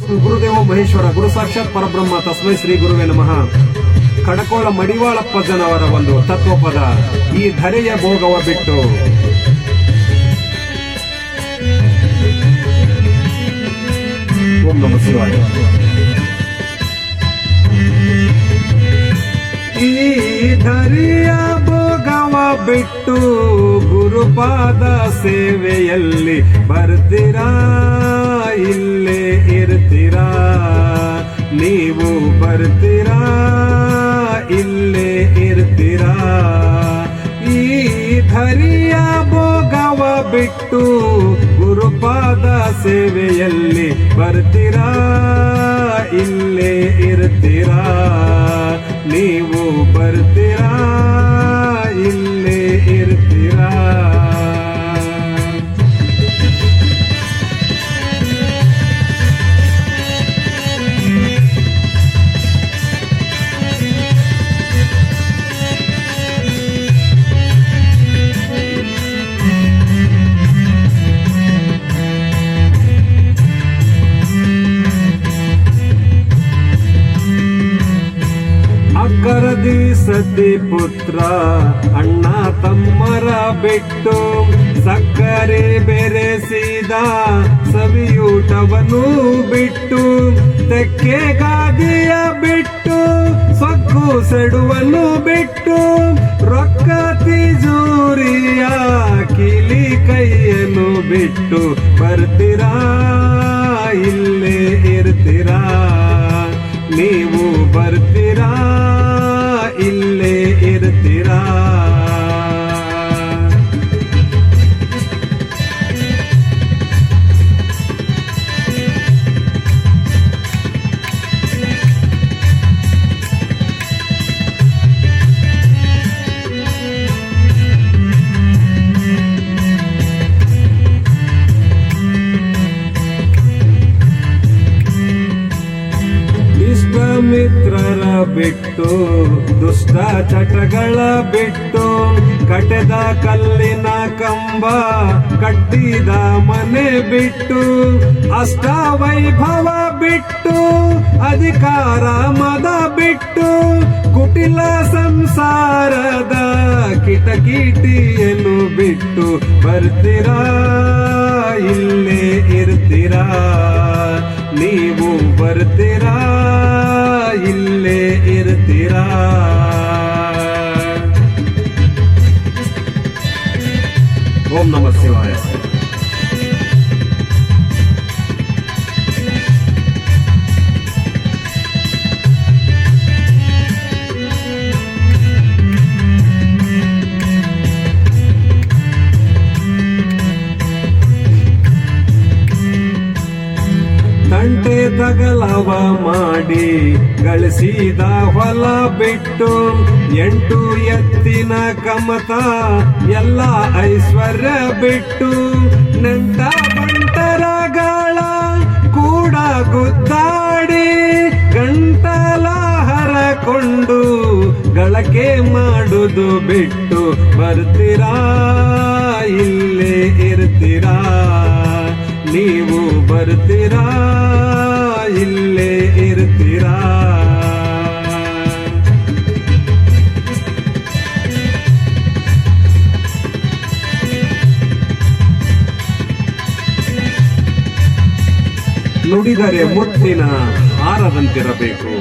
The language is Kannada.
ಗುರುದೇವ ಮಹೇಶ್ವರ ಗುರು ಸಾಕ್ಷಾತ್ ಪರಬ್ರಹ್ಮ ತಸ್ಮೈ ಶ್ರೀ ಗುರುವೇ ನಮಃ. ಕಡಕೋಳ ಮಡಿವಾಳಪ್ಪಜ್ಜನವರ ಒಂದು ತತ್ವಪದ, ಈ ಧರೆಯ ಭೋಗವ ಬಿಟ್ಟು. ಓಂ ನಮಃ ಶಿವಾಯ. ಈ ಧರೆಯ ಭೋಗವ ಬಿಟ್ಟು ಗುರುಪಾದ ಸೇವೆಯಲ್ಲಿ ಬರ್ತೀರಾ, ಇಲ್ಲೇ ಇರ್ತೀರಾ, ನೀವು ಬರ್ತೀರಾ, ಇಲ್ಲೇ ಇರ್ತೀರಾ. ಈ ಧರೆಯ ಭೋಗವ ಬಿಟ್ಟು ಗುರುಪಾದ ಸೇವೆಯಲ್ಲಿ ಬರ್ತೀರಾ, ಇಲ್ಲೇ ಇರ್ತೀರಾ, ನೀವು ಬರ್ತೀರಾ, ಇಲ್ಲೇ ಇರ್ತೀರಾ. ಅಕ್ಕರದಿ ಸತಿ ಪುತ್ರ ಅಣ್ಣ ತಮ್ಮರ ಬಿಟ್ಟು ಸಕ್ಕರೆ ಬೆರೆಸಿದ ಸವಿಯೂಟವನ್ನು ಬಿಟ್ಟು ತೆಕ್ಕೆ ಗಾದಿಯ ಬಿಟ್ಟು ಸೊಕ್ಕು ಸೆಡುವನ್ನು ಬಿಟ್ಟು ರೊಕ್ಕ ತಿಜೂರಿಯ ಕಿಲಿ ಕೈಯನ್ನು ಬಿಟ್ಟು ಬರ್ತೀರಾ, ಇಲ್ಲೇ ಇರ್ತೀರಾ, ನೀವು ಬರ್ತೀರಾ, ಇಲ್ಲೇ ಇರ್ತೀರಾ. ಮಿತ್ರರ ಬಿಟ್ಟು ದುಷ್ಟ ಚಟಗಳ ಬಿಟ್ಟು ಕಟೆದ ಕಲ್ಲಿನ ಕಂಬ ಕಟ್ಟಿದ ಮನೆ ಬಿಟ್ಟು ಅಷ್ಟ ವೈಭವ ಬಿಟ್ಟು ಅಧಿಕಾರ ಮದ ಬಿಟ್ಟು ಕುಟಿಲ ಸಂಸಾರದ ಕಿಟಕಿಟಿಯನ್ನು ಬಿಟ್ಟು ಬರ್ತೀರಾ, ಇಲ್ಲೇ ಇರ್ತೀರಾ, ನೀವು ಬರ್ತೀರಾ, ಇಲ್ಲೇ ಇರ್ತೀರಾ. ಓಂ ನಮಃ ಶಿವಾಯ. ತಂಟೆ ತಗಲವ ಮಾಡಿ ಗಳಿಸಿದ ಹೊಲ ಬಿಟ್ಟು 8 ಎತ್ತಿನ ಕಮತ ಎಲ್ಲ ಐಶ್ವರ್ಯ ಬಿಟ್ಟು ನೆಂಟ ಬಂಟರಗಳ ಕೂಡ ಗುದ್ದಾಡಿ ಗಂಟಲ ಹರಕೊಂಡು ಗಳಕೆ ಮಾಡುದು ಬಿಟ್ಟು ಬರ್ತೀರಾ, ಇಲ್ಲೇ ಇರ್ತೀರಾ, ನೀವು ಬರ್ತೀರಾ, ಇಲ್ಲೇ ಇರ್ತೀರಾ. ನುಡಿದರೆ ಮುತ್ತಿನ ಹಾರದಂತಿರಬೇಕು.